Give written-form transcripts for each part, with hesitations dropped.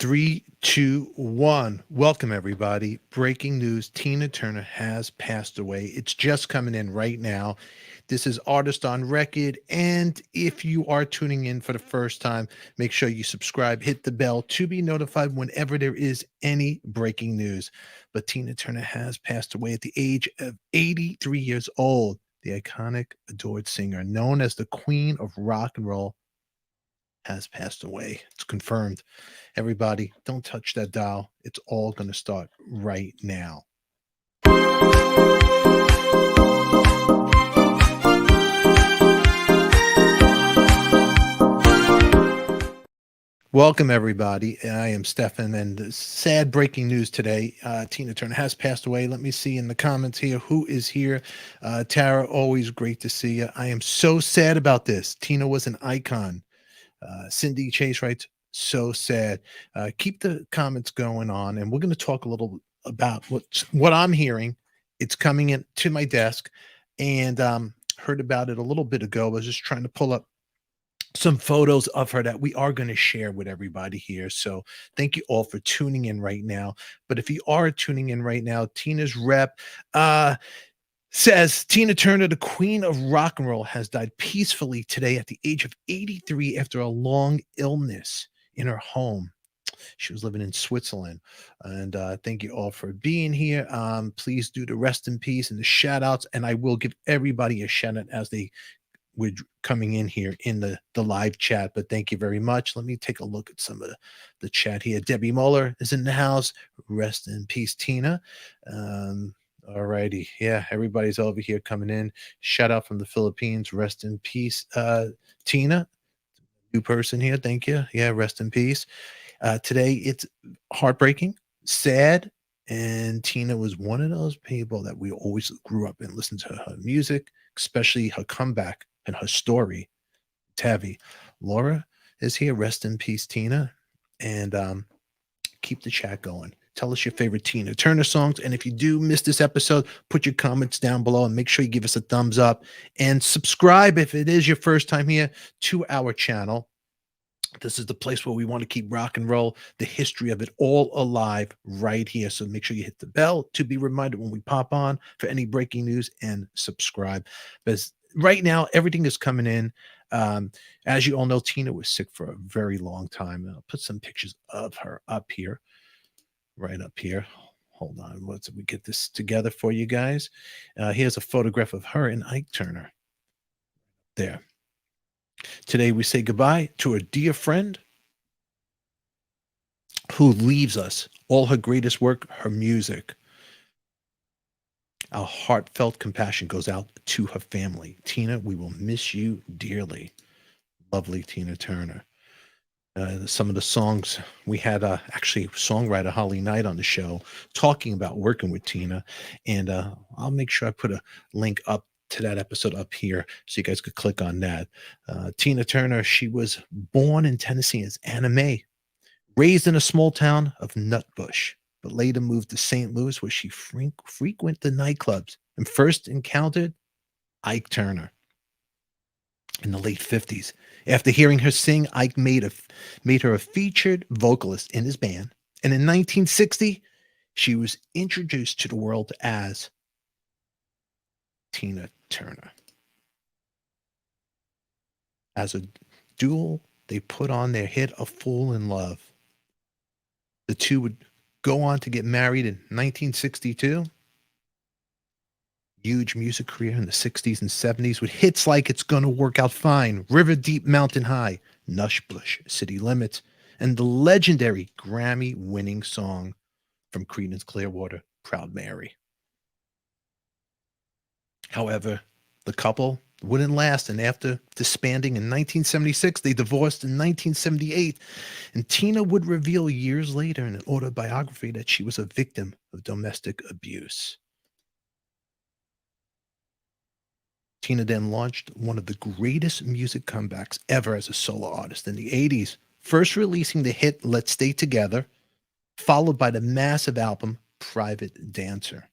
Three, two, one. Welcome, everybody. Breaking news: Tina Turner has passed away. It's just coming in right now. This is Artist on Record. And if you are tuning in for the first time, make sure you subscribe, hit the bell to be notified whenever there is any breaking news. But Tina Turner has passed away at the age of 83 years old. The iconic, adored singer, known as the Queen of Rock and Roll, has passed away. It's confirmed. Everybody, don't touch that dial. It's all going to start right now. Welcome, everybody. I am Stefan, and the sad breaking news today. Tina Turner has passed away. Let me see in the comments here who is here. Tara, always great to see you. I am so sad about this. Tina was an icon. Cindy Chase writes, so sad. Keep the comments going on, and we're going to talk a little about what I'm hearing. It's coming in to my desk, and heard about it a little bit ago. I was just trying to pull up some photos of her that we are going to share with everybody here. So thank you all for tuning in right now. But if you are tuning in right now, Tina's rep says Tina Turner, the queen of rock and roll, has died peacefully today at the age of 83 after a long illness in her home. She was living in Switzerland. And thank you all for being here. Please do the rest in peace and the shout outs. And I will give everybody a shout out as they were coming in here in the live chat. But thank you very much. Let me take a look at some of the chat here. Debbie Muller is in the house. Rest in peace, Tina. All righty. Yeah, everybody's over here coming in. Shout out from the Philippines. Rest in peace, Tina. New person here. Thank you. Yeah, rest in peace. Today, it's heartbreaking, sad, and Tina was one of those people that we always grew up and listened to her music, especially her comeback and her story. Tavi. Laura is here. Rest in peace, Tina. And keep the chat going. Tell us your favorite Tina Turner songs. And if you do miss this episode, put your comments down below and make sure you give us a thumbs up and subscribe if it is your first time here to our channel. This is the place where we want to keep rock and roll, the history of it all alive right here. So make sure you hit the bell to be reminded when we pop on for any breaking news and subscribe. Because right now, everything is coming in. As you all know, Tina was sick for a very long time. I'll put some pictures of her up here, right up here. Hold on. Let's we get this together for you guys. Here's a photograph of her and Ike Turner there. Today, we say goodbye to a dear friend who leaves us. All her greatest work, her music. Our heartfelt compassion goes out to her family. Tina, we will miss you dearly. Lovely Tina Turner. Some of the songs we had, actually, songwriter Holly Knight on the show talking about working with Tina. And I'll make sure I put a link up to that episode up here so you guys could click on that. Tina Turner, she was born in Tennessee as Anna Mae, raised in a small town of Nutbush, but later moved to St. Louis where she frequented the nightclubs and first encountered Ike Turner in the late 50s. After hearing her sing, Ike made her a featured vocalist in his band. And in 1960, she was introduced to the world as Tina Turner. As a duo, they put on their hit A Fool in Love. The two would go on to get married in 1962. Huge music career in the 60s and 70s with hits like It's Gonna Work Out Fine, River Deep Mountain High, Nush Bush, City Limits, and the legendary Grammy-winning song from Creedence Clearwater, Proud Mary. However, the couple wouldn't last, and after disbanding in 1976, they divorced in 1978, and Tina would reveal years later in an autobiography that she was a victim of domestic abuse. Tina then launched one of the greatest music comebacks ever as a solo artist in the 80s, first releasing the hit Let's Stay Together, followed by the massive album Private Dancer,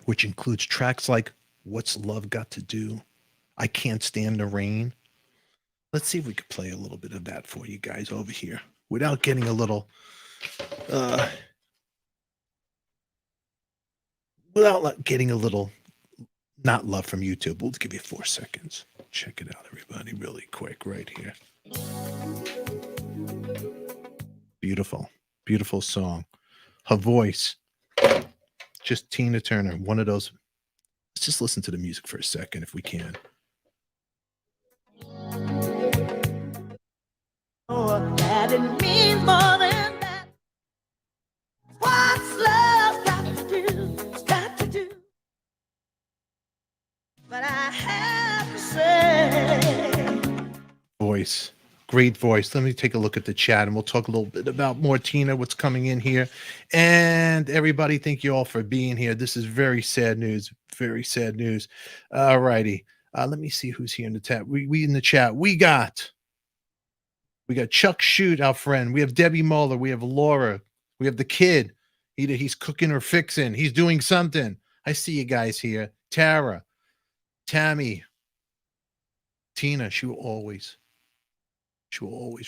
which includes tracks like What's Love Got to Do, I Can't Stand the Rain. Let's see if we could play a little bit of that for you guys over here without getting a little, uh, not love from YouTube. We'll give you 4 seconds. Check it out, everybody, really quick right here. Beautiful, beautiful song. Her voice, just Tina Turner, one of those. Let's just listen to the music for a second if we can. Oh, that it means more than that. What's love got to do? But I have to say. Voice. Great voice. Let me take a look at the chat and we'll talk a little bit about more Tina, what's coming in here. And everybody, thank you all for being here. This is very sad news. Very sad news. All righty. Let me see who's here in the chat. We in the chat. We got Chuck Shoot, our friend. We have Debbie Moeller. We have Laura. We have the kid. Either he's cooking or fixing. He's doing something. I see you guys here. Tara, Tammy, Tina. She will always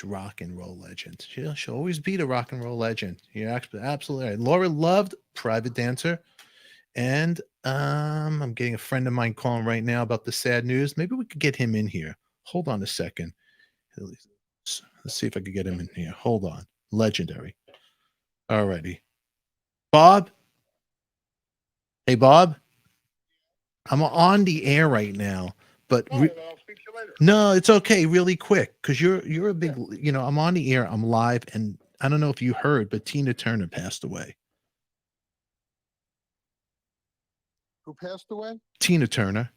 rock and roll legend. She'll always be the rock and roll legend. You're absolutely right. Laura loved Private Dancer. And I'm getting a friend of mine calling right now about the sad news. Maybe we could get him in here. Hold on a second. Let's see if I could get him in here. Hold on. Legendary. Alrighty. Bob? Hey, Bob? I'm on the air right now, but I'll speak to you later. no, it's okay. Really quick, because you're a big, I'm on the air. I'm live, and I don't know if you heard, but Tina Turner passed away. Who passed away? Tina Turner.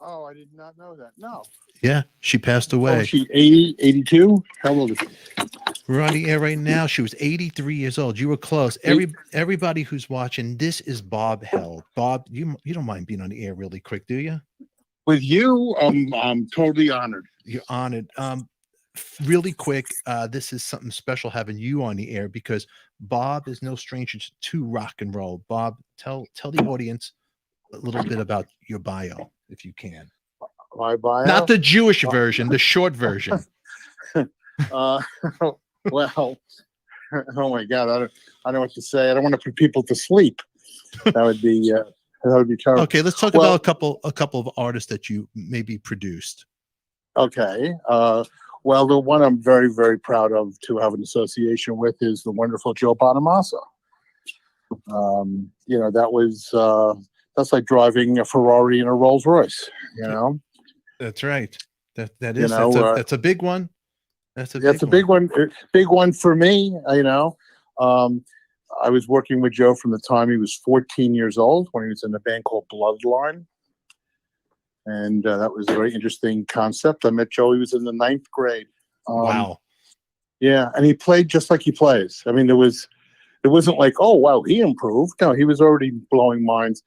Oh, I did not know that. No. Yeah, she passed away. Oh, she's 80, 82? How old is she? We're on the air right now. She was 83 years old. You were close. Everybody who's watching, this is Bob Held. Bob, you don't mind being on the air really quick, do you? With you, I'm totally honored. You're honored. Really quick, this is something special having you on the air because Bob is no stranger to rock and roll. Bob, tell the audience a little bit about your bio, if you can. My bio? Not the Jewish version, the short version. Well, oh my God, I don't know what to say. I don't want to put people to sleep. That would be terrible. Okay, let's talk about a couple of artists that you maybe produced. Okay. Well, the one I'm very, very proud of to have an association with is the wonderful Joe Bonamassa. That's like driving a Ferrari and a Rolls Royce, That's right. That's a big one. That's a big one. Big one for me. I was working with Joe from the time he was 14 years old when he was in a band called Bloodline. And that was a very interesting concept. I met Joe. He was in the 9th grade. Wow. Yeah. And he played just like he plays. I mean, it wasn't like, oh, wow, he improved. No, he was already blowing minds.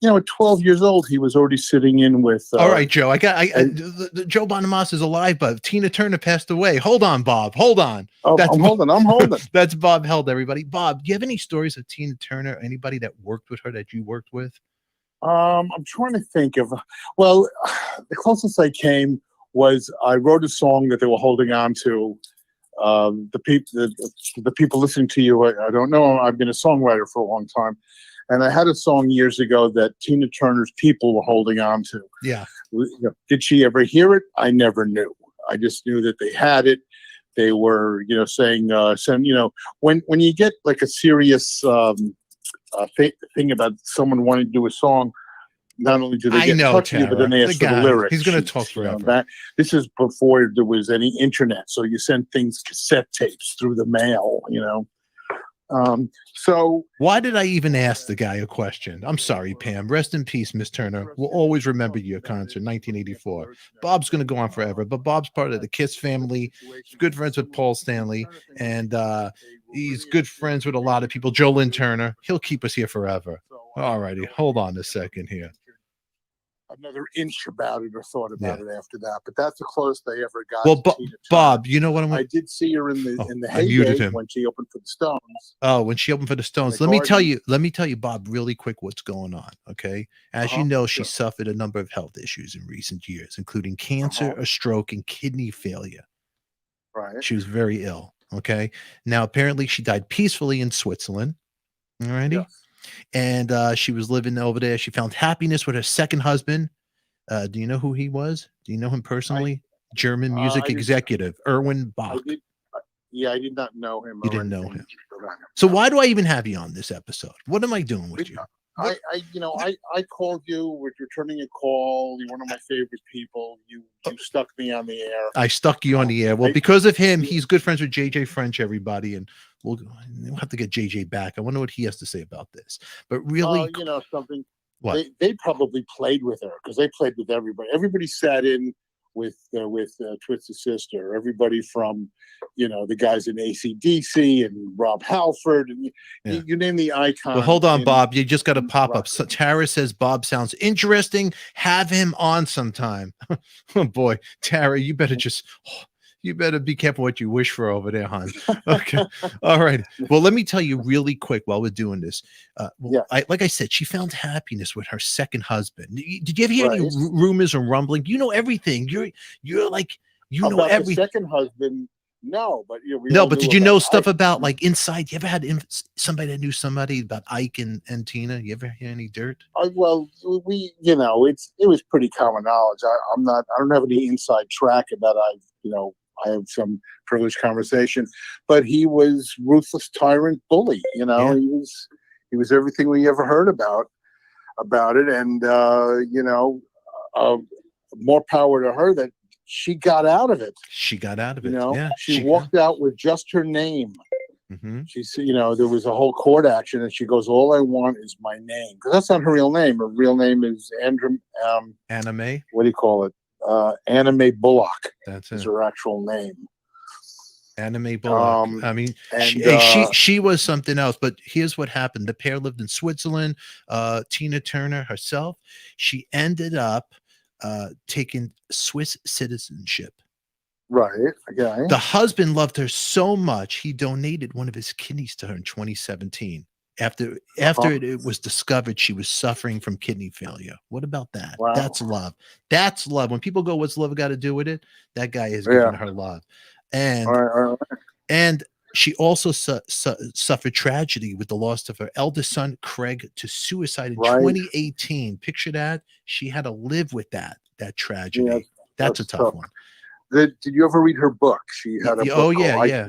At 12 years old, he was already sitting in with. All right, Joe. Joe Bonamassa is alive, but Tina Turner passed away. Hold on, Bob. Hold on. Oh, I'm holding. That's Bob Held, everybody. Bob, do you have any stories of Tina Turner? Anybody that worked with her that you worked with? I'm trying to think of. Well, the closest I came was I wrote a song that they were holding on to. The people listening to you, I don't know. I've been a songwriter for a long time. And I had a song years ago that Tina Turner's people were holding on to. Yeah. Did she ever hear it? I never knew. I just knew that they had it. They were, saying, when you get like a serious thing about someone wanting to do a song, not only do they get in touch with you, but then they ask for the lyrics. He's going to talk forever. This is before there was any internet, so you sent things, cassette tapes through the mail, So why did I even ask the guy a question? I'm sorry, Pam. Rest in peace, Miss Turner. We'll always remember your concert, 1984. Bob's going to go on forever, but Bob's part of the Kiss family. He's good friends with Paul Stanley, and he's good friends with a lot of people. Joe Lynn Turner. He'll keep us here forever. All righty, hold on a second here. another inch about it or thought about it after that. But that's the closest I ever got. Well, to Tina Turner. Bob, you know what I did see her in the I muted heyday him. when she opened for the Stones. Oh, when she opened for the Stones. Let me tell you, Bob, really quick what's going on. Okay. As you know, she suffered a number of health issues in recent years, including cancer, a stroke, and kidney failure. Right. She was very ill. Okay. Now, apparently, she died peacefully in Switzerland. Alrighty. Yes. And she was living over there. She found happiness with her second husband. Do you know who he was? Do you know him personally? German music executive, Erwin Bach. I did not know him. You didn't know him. So why do I even have you on this episode? What am I doing with you? I called you with returning a call. You're one of my favorite people. You stuck me on the air. I stuck you on the air. Well, because of him, he's good friends with JJ French, everybody, and we'll have to get JJ back. I wonder what he has to say about this. But really, something. What? They probably played with her because they played with everybody. Everybody sat in with Twisted Sister. Everybody from, the guys in AC/DC and Rob Halford, and you name the icon. Well, hold on, Bob. You just got to pop up. So Tara says Bob sounds interesting. Have him on sometime. Oh boy, Tara, you better be careful what you wish for over there, hon. Okay. All right. Well, let me tell you really quick while we're doing this. Like I said, she found happiness with her second husband. Did you ever hear any rumors or rumbling? You know everything. You're like, know everything. The second husband, no, but but did you know stuff about like inside? You ever had somebody that knew somebody about Ike and Tina? You ever hear any dirt? Well, it was pretty common knowledge. I don't have any inside track about I have some privileged conversation, but he was ruthless tyrant bully. He was everything we ever heard about it. And, more power to her that she got out of it. She walked out with just her name. Mm-hmm. She said, there was a whole court action and she goes, all I want is my name. Because that's not her real name. Her real name is Anime. What do you call it? Anime Bullock. That's is her actual name. Anime Bullock. I mean, she was something else. But here's what happened: the pair lived in Switzerland. Tina Turner herself, she ended up taking Swiss citizenship. Right. Okay. The husband loved her so much he donated one of his kidneys to her in 2017. After it was discovered she was suffering from kidney failure. What about that? Wow. That's love. That's love. When people go, what's love got to do with it? That guy is giving her love. And and she also suffered tragedy with the loss of her eldest son, Craig, to suicide in 2018. Picture that. She had to live with that tragedy. Yeah, that's a tough one. Did you ever read her book? She had a book. Oh, yeah.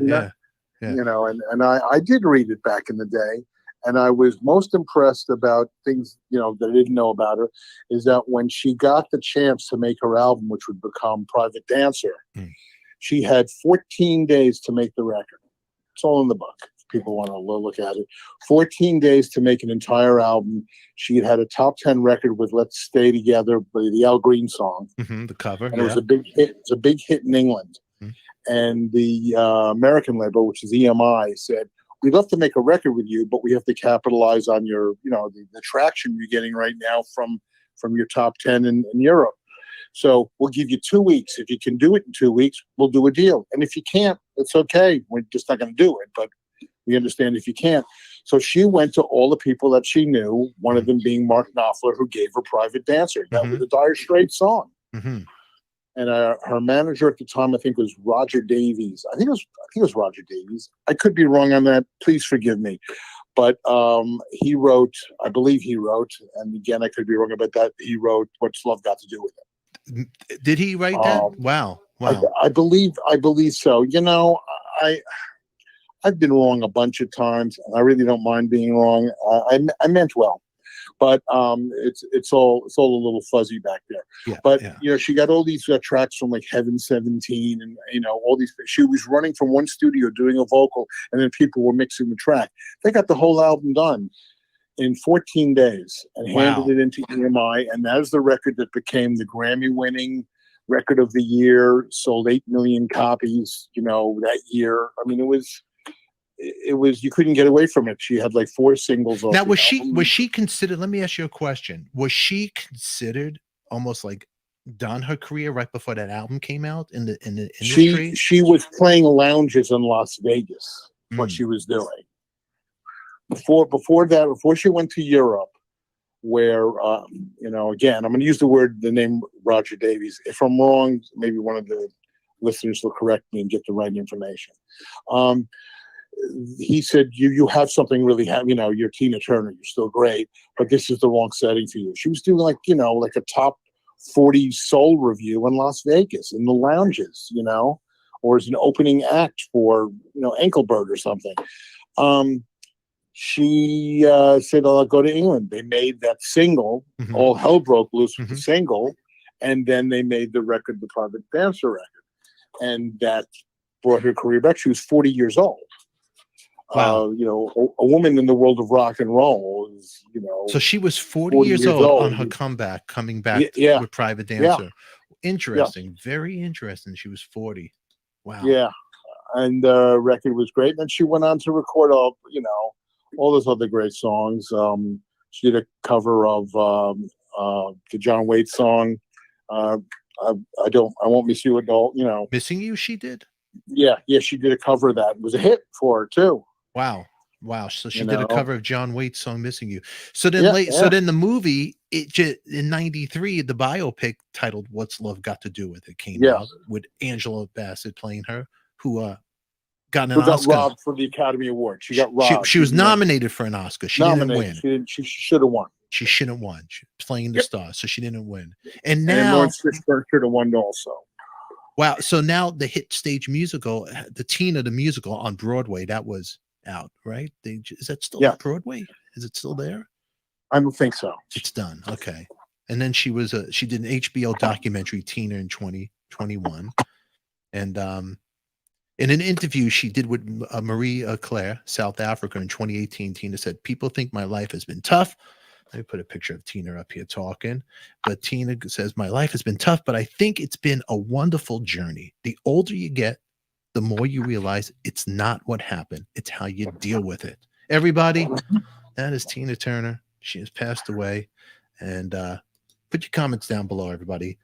And I did read it back in the day. And I was most impressed about things, that I didn't know about her, is that when she got the chance to make her album, which would become Private Dancer, she had 14 days to make the record. It's all in the book. If people want to look at it. 14 days to make an entire album. She had a top 10 record with Let's Stay Together, the Al Green song. The cover. And it was a big hit. It's a big hit in England. And the American label, which is EMI, said, we'd love to make a record with you, but we have to capitalize on your, the traction you're getting right now from your top 10 in Europe. So we'll give you 2 weeks. If you can do it in 2 weeks, we'll do a deal. And if you can't, it's okay. We're just not going to do it, but we understand if you can't. So she went to all the people that she knew, one of them being Mark Knopfler, who gave her Private Dancer. That was a Dire Straits song. And her manager at the time, I think, was Roger Davies. I think it was Roger Davies. I could be wrong on that. Please forgive me. But he wrote, and again, I could be wrong about that. He wrote What's Love Got to Do with It. Did he write that? Wow. I believe so. I've been wrong a bunch of times, and I really don't mind being wrong. I meant well. But it's all a little fuzzy back there. But she got all these tracks from like Heaven 17 and all these. She was running from one studio doing a vocal, and then people were mixing the track. They got the whole album done in 14 days and handed it into EMI, and that is the record that became the Grammy-winning record of the year. Sold 8 million copies, that year. I mean, it was you couldn't get away from it. She had like 4 singles. Now, was she considered? Let me ask you a question. Was she considered almost like done her career right before that album came out in the She industry? she was playing lounges in Las Vegas. That's what Mm, she was doing. Before she went to Europe, where again, I'm going to use the name Roger Davies. If I'm wrong, maybe one of the listeners will correct me and get the right information. Um, he said, you have something really you're Tina Turner, you're still great, but this is the wrong setting for you. She was doing like a top 40 soul review in Las Vegas in the lounges, or as an opening act for Engelbert or something. She said, I'll go to England. They made that single, mhm, all hell broke loose with the mhm. single, and then they made the record, the Private Dancer record, and that brought her career back. She was 40 years old. Wow. A woman in the world of rock and roll is, So she was 40 40 years years old on old. her comeback, coming Yeah, back yeah, with Private yeah, Dancer. yeah, Interesting. Very interesting. She was 40. Wow. yeah. And the record was great. And then she went on to record all those other great songs. She did a cover of the John Waite song. Uh, I won't miss you, adult. Missing You, she did? Yeah, yeah. She did a cover of that. It was a hit for her too. Wow. Wow. So she You did a know. cover of John Waite's song Missing You. So then Yeah, late so yeah, then the movie in 93 the biopic titled What's Love Got to Do with It came yeah. out with Angela Bassett playing her who got an Who got Oscar. robbed for the Academy Award? She She, got robbed. she She was didn't win. nominated for an Oscar. She didn't Nominated. win. She didn't. She should have won. She shouldn't won. She was playing the Yep. star, so she didn't win. And And then now Lawrence Fishburne should have won also. wow, so now the hit stage musical, the Tina the musical on Broadway, that was out, right? Is that still Yeah, on Broadway? Is it still there? I don't think so. It's done. Okay. And then she did an HBO documentary, Tina in 2021. And in an interview she did with Marie Claire, South Africa in 2018, Tina said, people think my life has been tough. Let me put a picture of Tina up here talking. But Tina says, my life has been tough, but I think it's been a wonderful journey. The older you get, the more you realize it's not what happened, it's how you deal with it. Everybody, that is Tina Turner. She has passed away. And put your comments down below, everybody.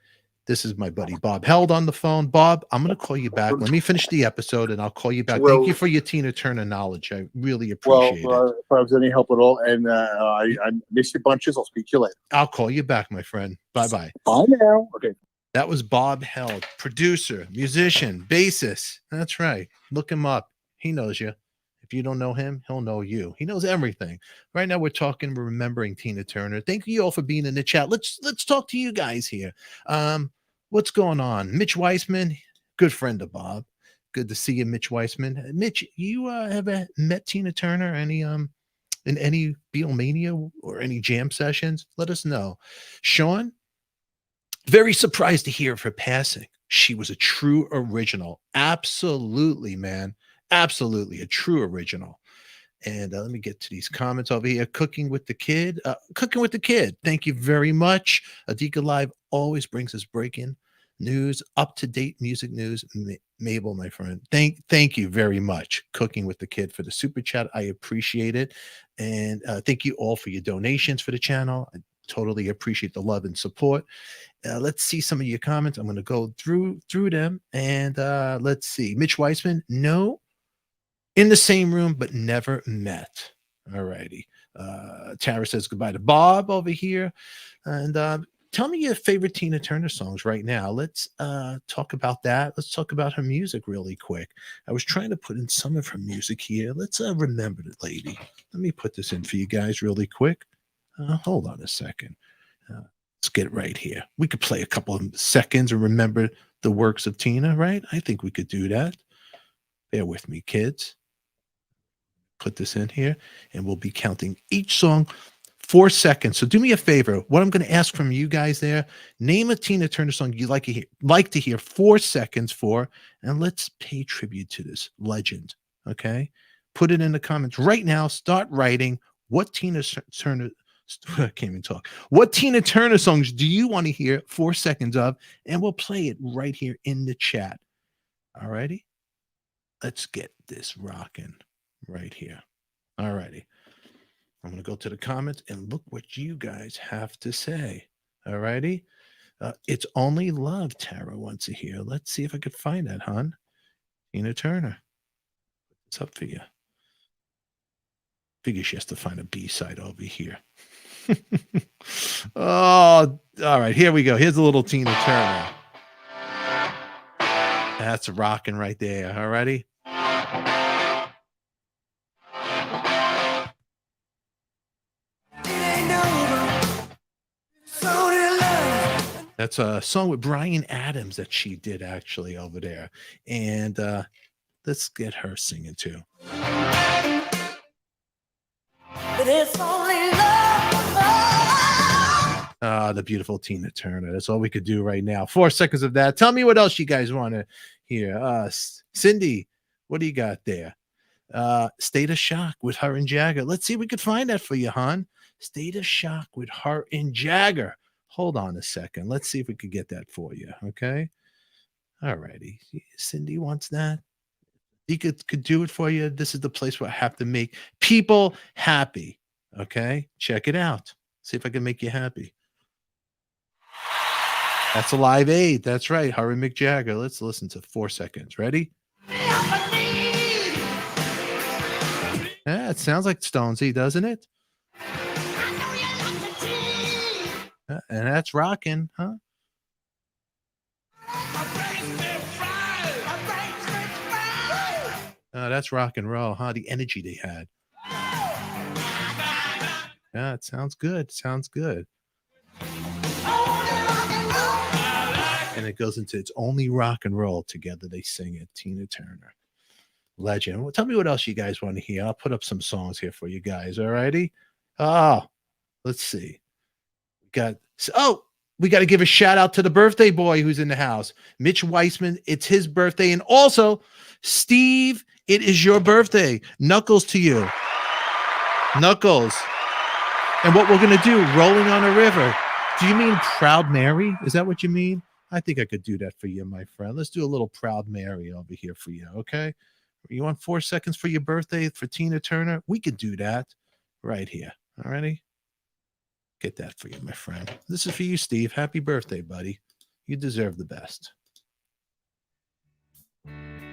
This is my buddy Bob Held on the phone. Bob, I'm going to call you back. Let me finish the episode and I'll call you back. Thank you for your Tina Turner knowledge. I really appreciate it. If I was any help at all, and I miss you bunches, I'll speak to you later. I'll call you back, my friend. Bye-bye. Bye now. Okay. That was Bob Held, producer, musician, bassist. That's right. Look him up. He knows you. If you don't know him, he'll know you. He knows everything. Right now, we're remembering Tina Turner. Thank you all for being in the chat. Let's talk to you guys here. What's going on? Mitch Weissman, good friend of Bob. Good to see you, Mitch Weissman. Mitch, you ever met Tina Turner in any Beatlemania or any jam sessions? Let us know. Sean, very surprised to hear of her passing. She was a true original. Absolutely, man. Absolutely a true original. And let me get to these comments over here. Cooking with the Kid. Cooking with the Kid. Thank you very much. ADIKA Live always brings us breaking news, up-to-date music news. Mabel, my friend. Thank you very much. Cooking with the Kid for the super chat. I appreciate it. And thank you all for your donations for the channel. I totally appreciate the love and support. Let's see some of your comments. I'm going to go through them. And let's see. Mitch Weissman. No. In the same room, but never met. All righty. Tara says goodbye to Bob over here. And tell me your favorite Tina Turner songs right now. Let's talk about that. Let's talk about her music really quick. I was trying to put in some of her music here. Let's remember the lady. Let me put this in for you guys really quick. Hold on a second. Let's get it right here. We could play a couple of seconds and remember the works of Tina, right? I think we could do that. Bear with me, kids. Put this in here and we'll be counting each song 4 seconds. So do me a favor. What I'm going to ask from you guys there, name a Tina Turner song you like to hear 4 seconds for, and let's pay tribute to this legend. Okay. Put it in the comments right now. Start writing what Tina Turner. I can't even talk. What Tina Turner songs do you want to hear 4 seconds of? And we'll play it right here in the chat. All righty. Let's get this rocking right here. All righty. I'm going to go to the comments and look what you guys have to say. All righty. It's Only Love, Tara wants to hear. Let's see if I could find that, hon. Tina Turner. It's up for you. Figure she has to find a B-side over here. Oh, all right. Here we go. Here's a little Tina Turner. That's rocking right there. Alrighty. That's a song with Bryan Adams that she did actually over there. And let's get her singing too. It's only love. Ah, the beautiful Tina Turner. That's all we could do right now. 4 seconds of that. Tell me what else you guys want to hear. Cindy, what do you got there? State of Shock with her and Jagger. Let's see if we could find that for you, hon. State of Shock with her and Jagger. Hold on a second. Let's see if we could get that for you. Okay. All righty. Cindy wants that. He could do it for you. This is the place where I have to make people happy. Okay. Check it out. See if I can make you happy. That's a Live Aid. That's right. Her and Mick Jagger. Let's listen to 4 seconds. Ready? Yeah, it sounds like Stonesy, doesn't it? And that's rocking, huh? That's rock and roll, huh? The energy they had. Yeah, it sounds good. Sounds good. And it goes into It's Only Rock and Roll. Together they sing it. Tina Turner. Legend. Well, tell me what else you guys want to hear. I'll put up some songs here for you guys. All righty. Oh, let's see. We got to give a shout out to the birthday boy who's in the house, Mitch Weissman. It's his birthday. And also, Steve, it is your birthday. Knuckles to you. Knuckles. And what we're going to do, Rolling on a River. Do you mean Proud Mary? Is that what you mean? I think I could do that for you, my friend. Let's do a little Proud Mary over here for you, okay? You want 4 seconds for your birthday for Tina Turner? We could do that right here. All righty? Get that for you, my friend. This is for you, Steve. Happy birthday, buddy. You deserve the best.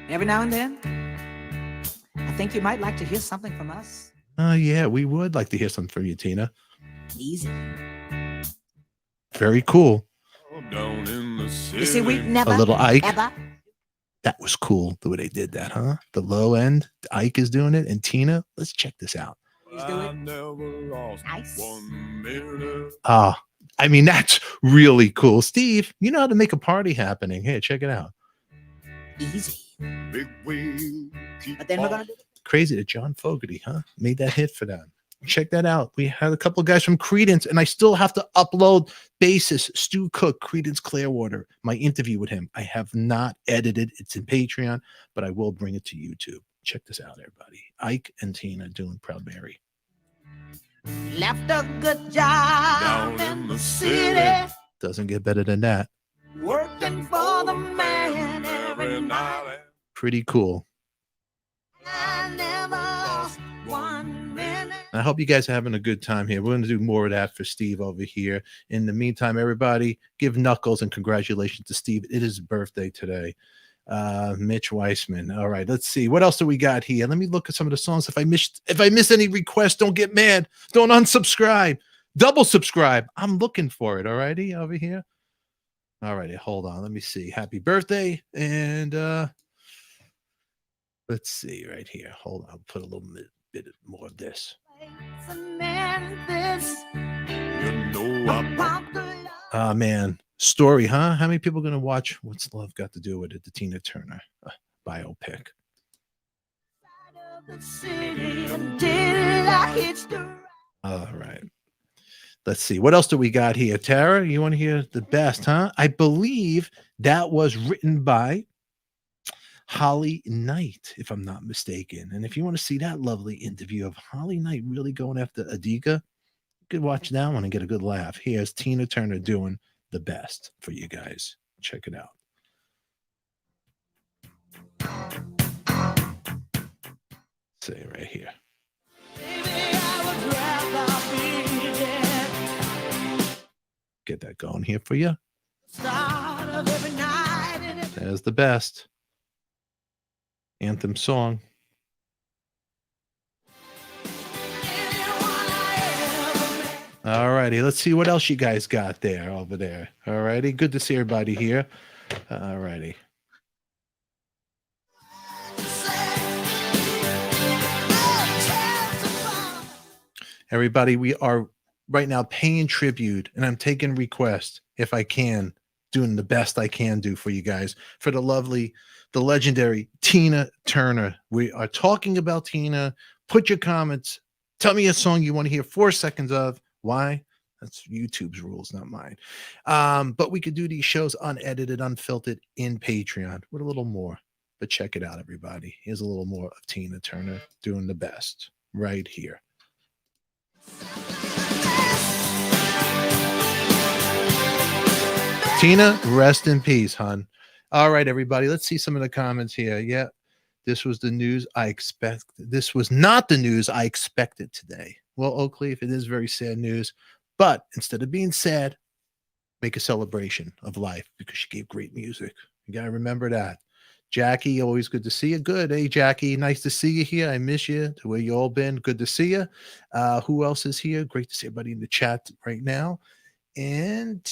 Every now and then, I think you might like to hear something from us. Yeah, we would like to hear something from you, Tina. Easy. Very cool. Down in the city. You see, we never, a little Ike. Ever. That was cool the way they did that, huh? The low end, Ike is doing it, and Tina. Let's check this out. Nice. I mean, that's really cool. Steve, you know how to make a party happening. Here, check it out. Easy. But then we're gonna do Crazy that John Fogerty, huh? Made that hit for them. Check that out. We had a couple of guys from Creedence, and I still have to upload bassist Stu Cook, Creedence Clearwater, my interview with him. I have not edited. It's in Patreon, but I will bring it to YouTube. Check this out, everybody. Ike and Tina doing Proud Mary. left a good job down in the city. Doesn't get better than that. Working for the man every night. Pretty cool. I never lost 1 minute. I hope you guys are having a good time here. We're going to do more of that for Steve over here. In the meantime, everybody, give Knuckles and congratulations to Steve. It is his birthday today. Mitch Weissman. All right, let's see. What else do we got here? Let me look at some of the songs. If I miss any requests, don't get mad. Don't unsubscribe. Double subscribe. I'm looking for it. All righty, over here. All righty, hold on. Let me see. Happy birthday. And let's see right here. Hold on. I'll put a little bit more of this. Oh, man. Story, huh? How many people are going to watch What's Love Got to Do with It? The Tina Turner biopic. All right. Let's see. What else do we got here? Tara, you want to hear the best, huh? I believe that was written by Holly Knight, if I'm not mistaken. And if you want to see that lovely interview of Holly Knight really going after ADIKA, you could watch that one and get a good laugh. Here's Tina Turner doing the best for you guys. Check it out. Say right here. Get that going here for you. Start of every night and There's the best anthem song. All righty, let's see what else you guys got there over there. All righty, good to see everybody here. All righty. Everybody, we are right now paying tribute, and I'm taking requests if I can, doing the best I can do for you guys, for the lovely, the legendary Tina Turner. We are talking about Tina. Put your comments. Tell me a song you want to hear 4 seconds of. Why? That's YouTube's rules, not mine. But we could do these shows unedited, unfiltered in Patreon with a little more. But check it out, everybody. Here's a little more of Tina Turner doing the best right here. Tina, rest in peace, hon. All right, everybody. Let's see some of the comments here. Yeah, this was the news I expect. This was not the news I expected today. Well, Oakley, if it is very sad news, but instead of being sad, make a celebration of life because she gave great music. You got to remember that. Jackie, always good to see you. Good. Hey, Jackie, nice to see you here. I miss you. The way you all been. Good to see you. Who else is here? Great to see everybody in the chat right now. And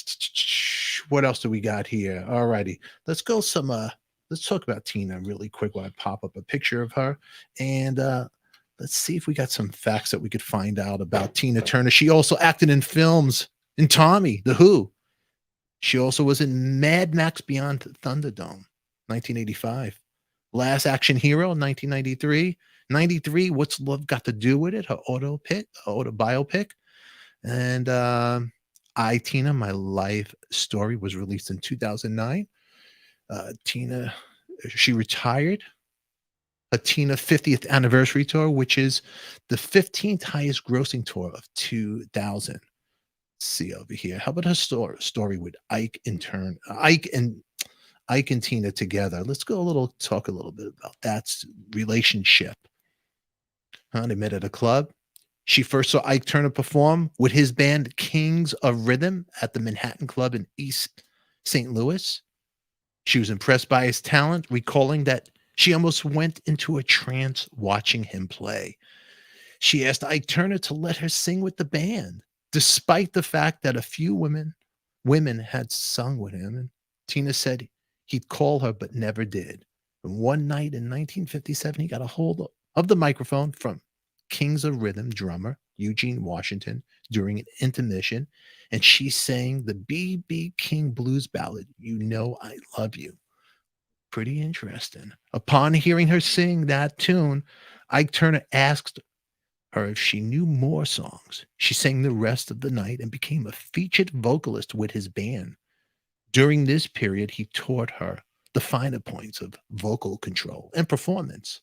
what else do we got here? All righty. Let's go some let's talk about Tina really quick while I pop up a picture of her. And let's see if we got some facts that we could find out about Tina Turner. She also acted in films in Tommy, The Who. She also was in Mad Max Beyond Thunderdome, 1985. Last Action Hero, 1993. 93, What's Love Got to Do with It? Her biopic. And I, Tina, My Life Story was released in 2009. Tina, she retired. A Tina 50th anniversary tour, which is the 15th highest grossing tour of 2000. Let's see over here. How about her story with Ike and Tina together? Let's talk a little bit about that relationship. They met at a club. She first saw Ike Turner perform with his band Kings of Rhythm at the Manhattan Club in East St. Louis. She was impressed by his talent, recalling that she almost went into a trance watching him play. She asked Ike Turner to let her sing with the band, despite the fact that a few women had sung with him. And Tina said he'd call her, but never did. And one night in 1957, he got a hold of the microphone from Kings of Rhythm drummer Eugene Washington during an intermission, and she sang the B.B. King blues ballad, You Know I Love You. Pretty interesting. Upon hearing her sing that tune, Ike Turner asked her if she knew more songs. She sang the rest of the night and became a featured vocalist with his band. During this period, he taught her the finer points of vocal control and performance.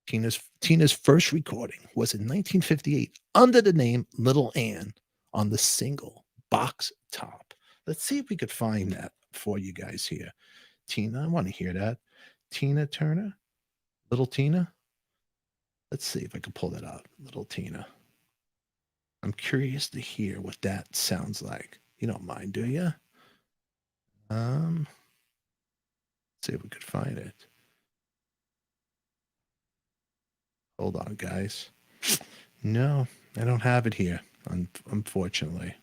Tina's first recording was in 1958 under the name Little Ann on the single Box Top. Let's see if we could find that for you guys here. Tina, I want to hear that. Tina Turner, Little Tina. Let's see if I can pull that out. Little Tina. I'm curious to hear what that sounds like. You don't mind, do you? Let's see if we could find it. Hold on, guys. No, I don't have it here, unfortunately.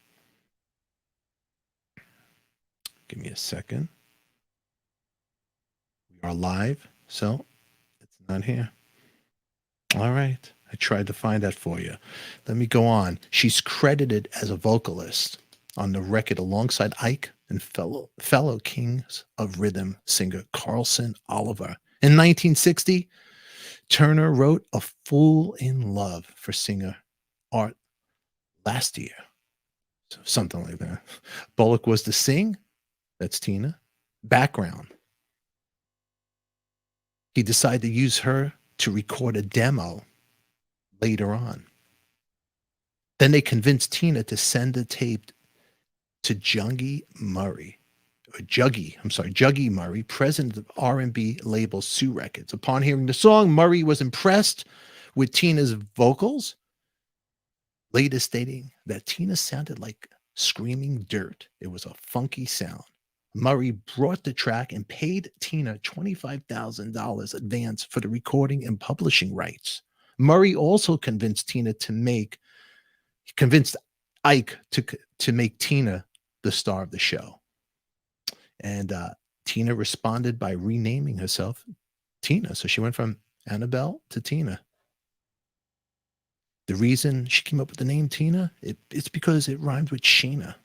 Give me a second. We are live, so it's not here. All right. I tried to find that for you. Let me go on. She's credited as a vocalist on the record alongside Ike and fellow Kings of Rhythm singer Carlson Oliver. In 1960, Turner wrote A Fool in Love for singer Art last year. So something like that. Bullock was to sing. That's Tina. Background. He decided to use her to record a demo later on. Then they convinced Tina to send the tape to Juggy Murray, president of R&B label Sue Records. Upon hearing the song, Murray was impressed with Tina's vocals, later stating that Tina sounded like Screaming Dirt. It was a funky sound. Murray brought the track and paid Tina $25,000 advance for the recording and publishing rights. Murray also convinced Ike to make Tina the star of the show. And Tina responded by renaming herself Tina. So she went from Annabelle to Tina. The reason she came up with the name Tina, it's because it rhymed with Sheena.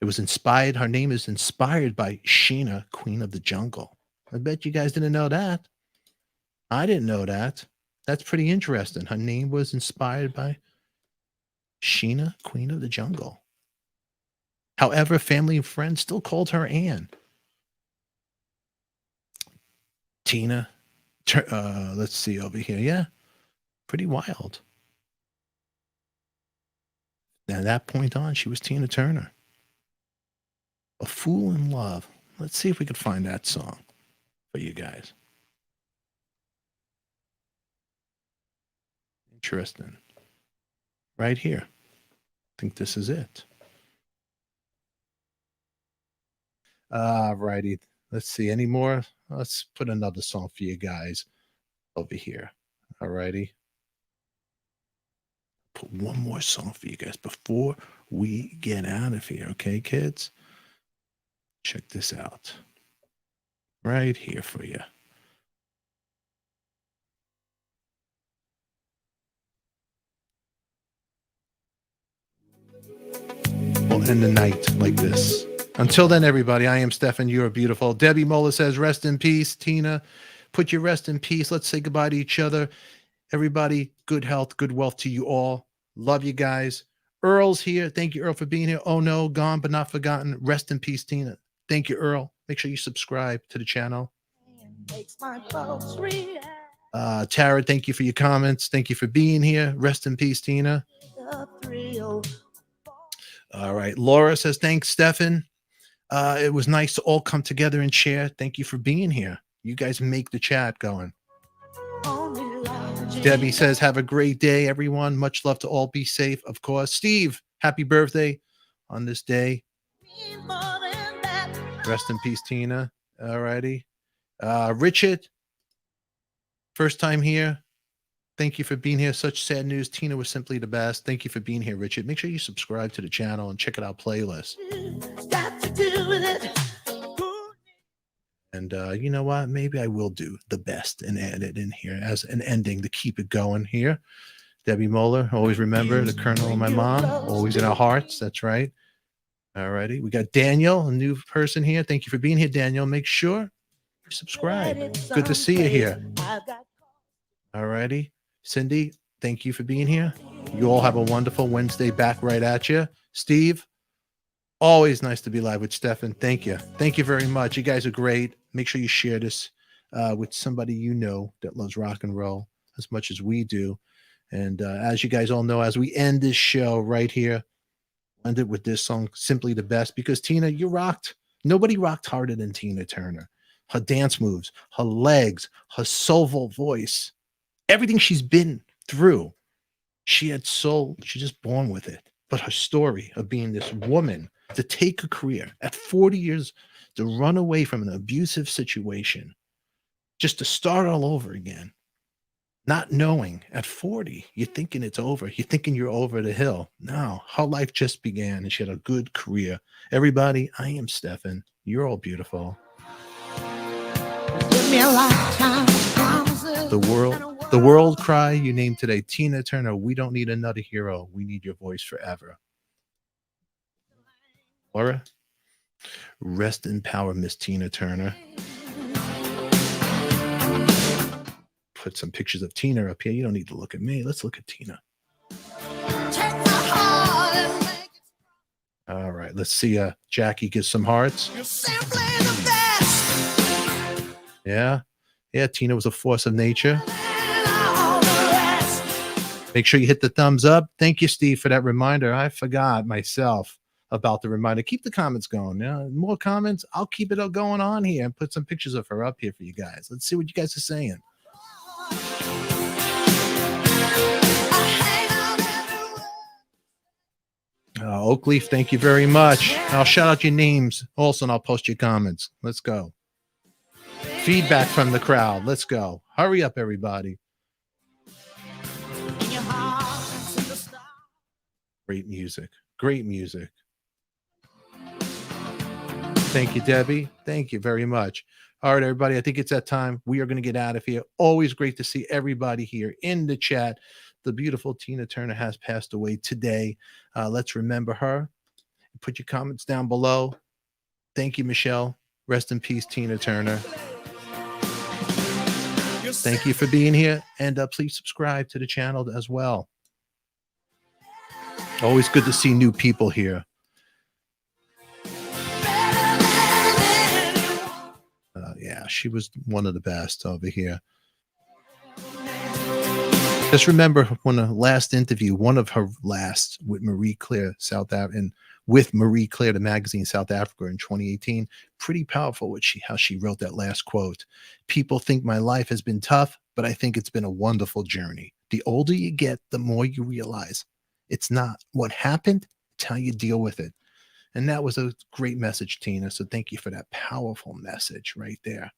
It was inspired. Her name is inspired by Sheena, Queen of the Jungle. I bet you guys didn't know that. I didn't know that. That's pretty interesting. Her name was inspired by Sheena, Queen of the Jungle. However, family and friends still called her Anne. Tina, let's see over here. Yeah, pretty wild. At that point on, she was Tina Turner. A Fool in Love. Let's see if we could find that song for you guys. Interesting. Right here. I think this is it. Righty. Let's see. Any more? Let's put another song for you guys over here. All righty. Put one more song for you guys before we get out of here. Okay, kids? Check this out. Right here for you. We'll end the night like this. Until then, everybody, I am Stefan. You are beautiful. Debbie Mola says, rest in peace. Tina, put your rest in peace. Let's say goodbye to each other. Everybody, good health, good wealth to you all. Love you guys. Earl's here. Thank you, Earl, for being here. Oh, no, gone but not forgotten. Rest in peace, Tina. Thank you, Earl. Make sure you subscribe to the channel. Tara, thank you for your comments. Thank you for being here. Rest in peace, Tina. All right. Laura says, thanks, Stefan. It was nice to all come together and share. Thank you for being here. You guys make the chat going. Debbie says, have a great day, everyone. Much love to all. Be safe, of course. Steve, happy birthday on this day. Rest in peace, Tina. All righty. Richard, first time here. Thank you for being here. Such sad news. Tina was simply the best. Thank you for being here, Richard. Make sure you subscribe to the channel and check out our playlist. And you know what? Maybe I will do the best and add it in here as an ending to keep it going here. Debbie Moeller, always remember the Colonel and my mom, always in our hearts. That's right. All righty. We got Daniel, a new person here. Thank you for being here, Daniel. Make sure you subscribe. Good to see you here. All righty. Cindy, thank you for being here. You all have a wonderful Wednesday. Back right at you. Steve, always nice to be live with Stefan. Thank you. Thank you very much. You guys are great. Make sure you share this with somebody you know that loves rock and roll as much as we do. And as you guys all know, as we end this show right here, end it with this song, Simply the Best, because Tina, you rocked. Nobody rocked harder than Tina Turner. Her dance moves, her legs, her soulful voice, everything she's been through. She had soul. She's just born with it. But her story of being this woman to take a career at 40 years, to run away from an abusive situation, just to start all over again, not knowing at 40, you're thinking it's over. You're thinking you're over the hill. No, her life just began and she had a good career. Everybody, I am Stefan. You're all beautiful. Give me a lifetime promises. The world cry you named today, Tina Turner. We don't need another hero. We need your voice forever. Laura, rest in power, Miss Tina Turner. Put some pictures of Tina up here. You don't need to look at me. Let's look at Tina. All right, let's see. Jackie gives some hearts. Yeah. Tina was a force of nature. Make sure you hit the thumbs up. Thank you, Steve, for that reminder. I forgot myself about the reminder. Keep the comments going. More comments. I'll keep it going on here and put some pictures of her up here for you guys. Let's see what you guys are saying. Oakleaf, thank you very much. I'll shout out your names also, and I'll post your comments. Let's go. Feedback from the crowd. Let's go. Hurry up, everybody. Great music. Great music. Thank you, Debbie. Thank you very much. All right, everybody. I think it's that time. We are going to get out of here. Always great to see everybody here in the chat. The beautiful Tina Turner has passed away today. Let's remember her. Put your comments down below. Thank you, Michelle. Rest in peace, Tina Turner. Thank you for being here. And please subscribe to the channel as well. Always good to see new people here. Yeah, she was one of the best over here. Just remember when the last interview, one of her last with Marie Claire, South Africa, and with Marie Claire, the magazine South Africa in 2018, pretty powerful what how she wrote that last quote. People think my life has been tough, but I think it's been a wonderful journey. The older you get, the more you realize it's not what happened, it's how you deal with it. And that was a great message, Tina. So thank you for that powerful message right there.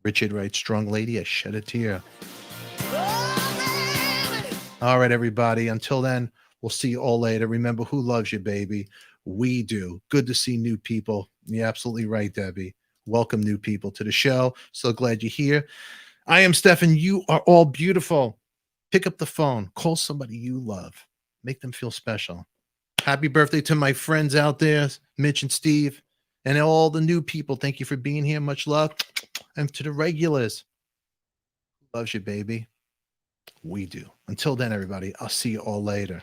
Richard writes, strong lady, I shed a tear. All right, everybody. Until then, we'll see you all later. Remember, who loves you, baby? We do. Good to see new people. You're absolutely right, Debbie. Welcome new people to the show. So glad you're here. I am Stefan. You are all beautiful. Pick up the phone. Call somebody you love. Make them feel special. Happy birthday to my friends out there, Mitch and Steve, and all the new people. Thank you for being here. Much love. And to the regulars, loves you, baby. We do. Until then, everybody, I'll see you all later.